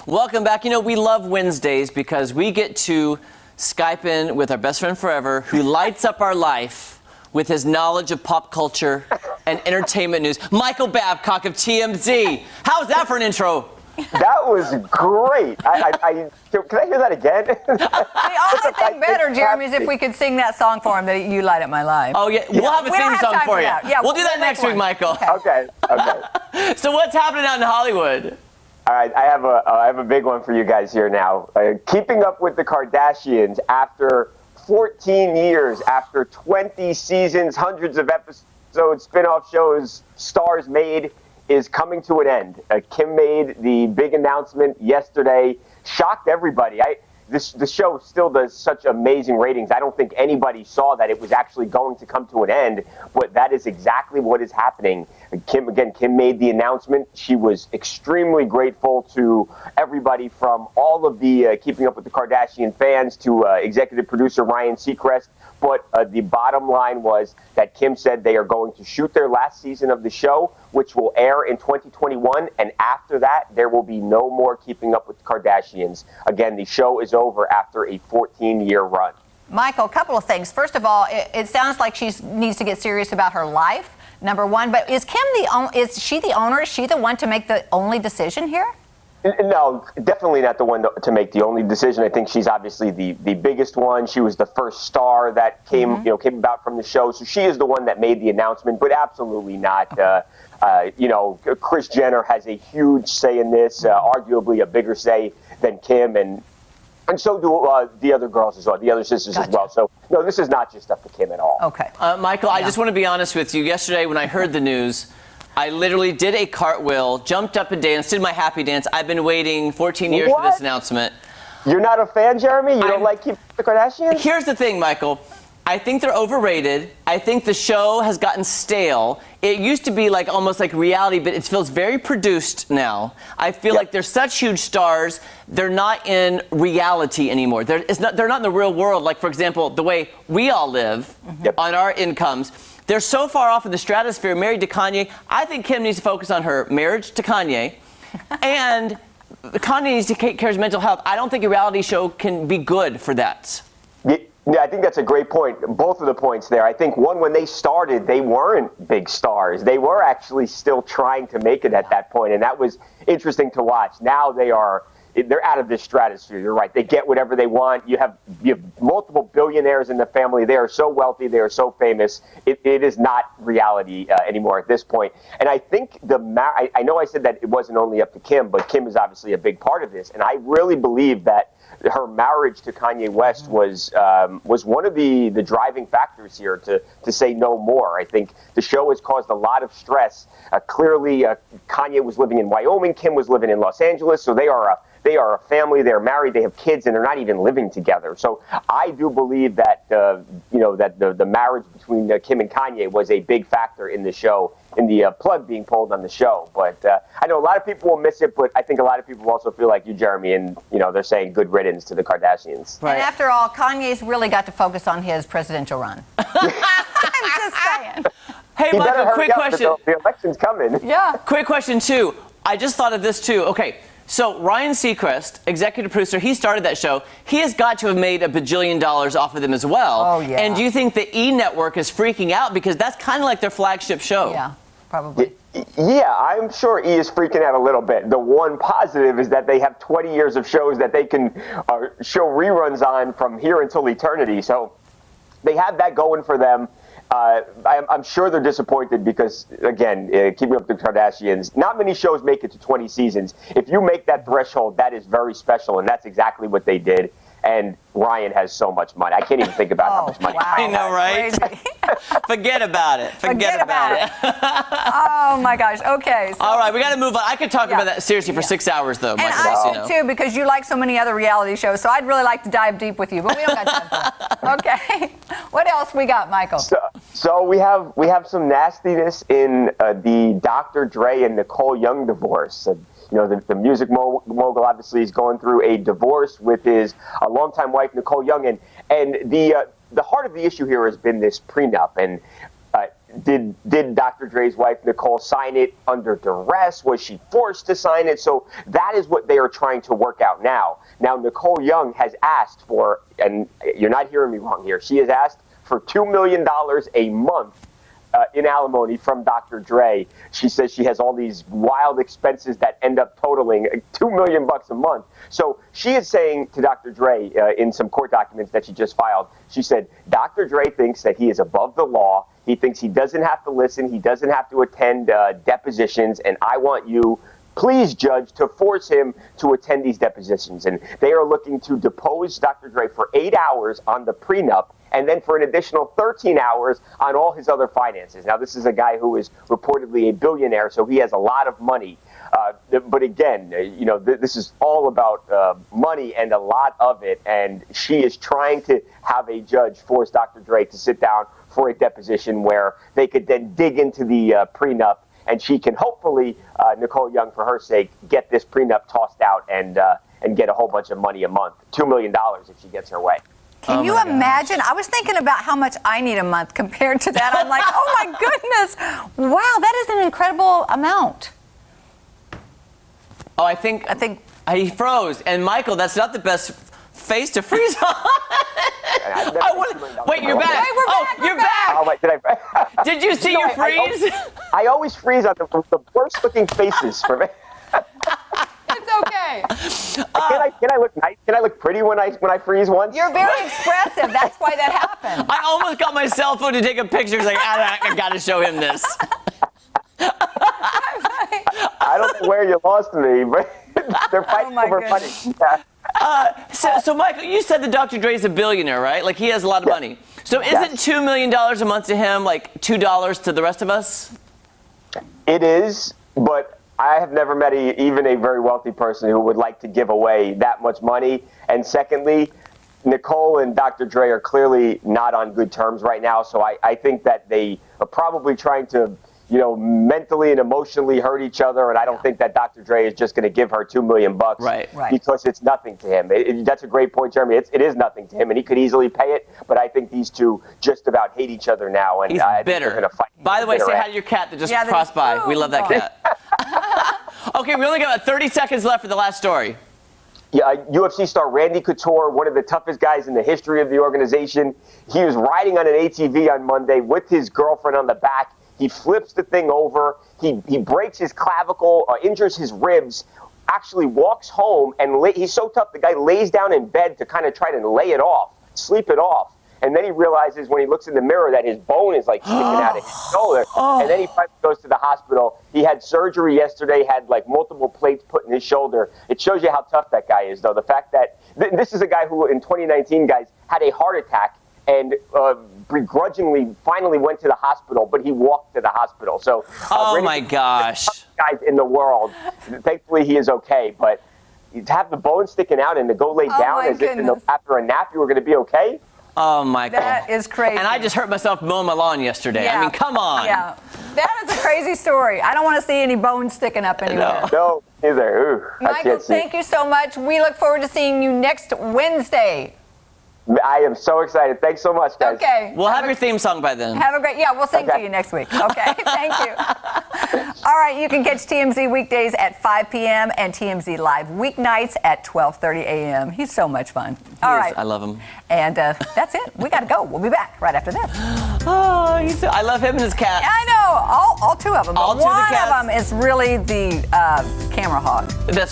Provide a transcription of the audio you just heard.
Welcome back. You know, we love Wednesdays because we get to Skype in with our best friend forever who lights up our life with his knowledge of pop culture and entertainment news. Michael Babcock of TMZ. How's that for an intro? That was great. Can I hear that again? The only thing better, Jeremy, is if we could sing that song for him, that You Light Up My Life. Oh, yeah. We'll have a theme song for you. Yeah, we'll do that next week, Michael. Okay. So what's happening out in Hollywood? All right, I have a big one for you guys here now. Keeping up with the Kardashians after 14 years, after 20 seasons, hundreds of episodes, spin-off shows, stars made, is coming to an end. Kim made the big announcement yesterday, shocked everybody. The show still does such amazing ratings. I don't think anybody saw that it was actually going to come to an end, but that is exactly what is happening. Kim made the announcement. She was extremely grateful to everybody, from all of the Keeping Up with the Kardashian fans to executive producer Ryan Seacrest. But the bottom line was that Kim said they are going to shoot their last season of the show, which will air in 2021. And after that, there will be no more Keeping Up with the Kardashians. Again, the show is over after a 14-year run. Michael, a couple of things. First of all, it sounds like she needs to get serious about her life, number one. But is she the owner? Is she the one to make the only decision here? No, definitely not the one to make the only decision. I think she's obviously the biggest one. She was the first star that came about from the show, so she is the one that made the announcement. But absolutely not. Kris Jenner has a huge say in this, arguably a bigger say than Kim, and so do the other girls as well, the other sisters as well. So no, this is not just up to Kim at all. Okay, Michael, I just want to be honest with you. Yesterday, when I heard the news, I literally did a cartwheel, jumped up and danced, did my happy dance. I've been waiting 14 years for this announcement. You're not a fan, Jeremy? You don't like Keeping Up with the Kardashians? Here's the thing, Michael. I think they're overrated. I think the show has gotten stale. It used to be almost like reality, but it feels very produced now. I feel like they're such huge stars. They're not in reality anymore. They're not in the real world. Like, for example, the way we all live on our incomes. They're so far off in the stratosphere, married to Kanye. I think Kim needs to focus on her marriage to Kanye, and Kanye needs to take care of his mental health. I don't think a reality show can be good for that. Yeah, I think that's a great point. Both of the points there. I think, one, when they started, they weren't big stars. They were actually still trying to make it at that point, and that was interesting to watch. Now they're out of this stratosphere. You're right. They get whatever they want. You have multiple billionaires in the family. They are so wealthy. They are so famous. It is not reality anymore at this point. And I think I know I said that it wasn't only up to Kim, but Kim is obviously a big part of this. And I really believe that her marriage to Kanye West was one of the driving factors here to say no more. I think the show has caused a lot of stress. Clearly, Kanye was living in Wyoming. Kim was living in Los Angeles. So they are a family. They're married. They have kids, and they're not even living together. So I do believe that the marriage between Kim and Kanye was a big factor in the show, in the plug being pulled on the show. But I know a lot of people will miss it, but I think a lot of people also feel like you, Jeremy, and they're saying good riddance to the Kardashians. Right. And after all, Kanye's really got to focus on his presidential run. I'm just saying. Hey, Michael, quick question. The election's coming. Yeah. Quick question, too. I just thought of this, too. Okay. So Ryan Seacrest, executive producer, he started that show. He has got to have made $1 bajillion off of them as well. Oh, yeah. And do you think the E! Network is freaking out? Because that's kind of like their flagship show. Yeah, probably. Yeah, I'm sure E! is freaking out a little bit. The one positive is that they have 20 years of shows that they can show reruns on from here until eternity. So they have that going for them. I'm sure they're disappointed because, again, Keeping Up with the Kardashians, not many shows make it to 20 seasons. If you make that threshold, that is very special, and that's exactly what they did. And Ryan has so much money. I can't even think about how much money. Wow. I know, right? Forget about it. Forget about it. Oh, my gosh. Okay. So, all right, we got to move on. I could talk about that seriously for 6 hours, though, Michael. And I should, too, because you like so many other reality shows. So I'd really like to dive deep with you, but we don't got time for that. Okay. What else we got, Michael? So we have some nastiness in the Dr. Dre and Nicole Young divorce. The music mogul obviously is going through a divorce with his longtime wife, Nicole Young. And the heart of the issue here has been this prenup. And did Dr. Dre's wife, Nicole, sign it under duress? Was she forced to sign it? So that is what they are trying to work out now. Now, Nicole Young has asked for, and you're not hearing me wrong here, she has asked for $2 million a month in alimony from Dr. Dre. She says she has all these wild expenses that end up totaling $2 million a month. So she is saying to Dr. Dre in some court documents that she just filed, she said, Dr. Dre thinks that he is above the law. He thinks he doesn't have to listen. He doesn't have to attend depositions. And I want you, please, judge, to force him to attend these depositions. And they are looking to depose Dr. Dre for 8 hours on the prenup, and then for an additional 13 hours on all his other finances. Now, this is a guy who is reportedly a billionaire, so he has a lot of money. But again, this is all about money and a lot of it. And she is trying to have a judge force Dr. Dre to sit down for a deposition where they could then dig into the prenup, and she can hopefully, Nicole Young, for her sake, get this prenup tossed out and get a whole bunch of money a month, $2 million if she gets her way. Can you imagine? I was thinking about how much I need a month compared to that. I'm like, oh my goodness. Wow, that is an incredible amount. Oh, I think he froze. And Michael, that's not the best face to freeze on. Wait, you're back. Wait, we're back, you're we're back. Oh, wait, Did you see your freeze? I always freeze on the worst looking faces for me. It's okay. Can I look nice? Can I look pretty when I freeze once? You're very expressive. That's why that happened. I almost got my cell phone to take a picture. It's like, I got to show him this. I don't know where you lost me, but they're fighting over money. So, Michael, you said that Dr. Dre's a billionaire, right? Like, he has a lot of money. So isn't $2 million a month to him like $2 to the rest of us? It is, but I have never met even a very wealthy person who would like to give away that much money. And secondly, Nicole and Dr. Dre are clearly not on good terms right now. So I think that they are probably trying to, mentally and emotionally hurt each other. And I don't think that Dr. Dre is just going to give her $2 million right. because it's nothing to him. That's a great point, Jeremy. It is nothing to him, and he could easily pay it. But I think these two just about hate each other now, and he's I bitter. think they're going to fight. By the way, say hi to your cat that just crossed by. We love that cat. Okay, we only got about 30 seconds left for the last story. Yeah, UFC star Randy Couture, one of the toughest guys in the history of the organization. He was riding on an ATV on Monday with his girlfriend on the back. He flips the thing over. He breaks his clavicle, injures his ribs, actually walks home, and he's so tough, the guy lays down in bed to kind of try to lay it off, sleep it off. And then he realizes when he looks in the mirror that his bone is like sticking out of his shoulder. And then he finally goes to the hospital. He had surgery yesterday, had like multiple plates put in his shoulder. It shows you how tough that guy is, though. The fact that this is a guy who in 2019, guys, had a heart attack and begrudgingly finally went to the hospital, but he walked to the hospital. So, oh my gosh, guys in the world. Thankfully, he is okay. But to have the bone sticking out and to go lay down as if after a nap you were going to be okay. Oh, Michael. That is crazy. And I just hurt myself mowing my lawn yesterday. Yeah. I mean, come on. Yeah. That is a crazy story. I don't want to see any bones sticking up anywhere. No, either. Michael, thank you so much. We look forward to seeing you next Wednesday. I am so excited. Thanks so much, guys. Okay. We'll have your theme song by then. Have a great, we'll sing to you next week. Okay, thank you. All right, you can catch TMZ weekdays at 5 p.m. and TMZ Live weeknights at 12:30 a.m. He's so much fun. All right. I love him. And that's it. We got to go. We'll be back right after this. Oh, I love him and his cat. I know, all two of them. All but two of the one cats. of them is really the camera hog. That's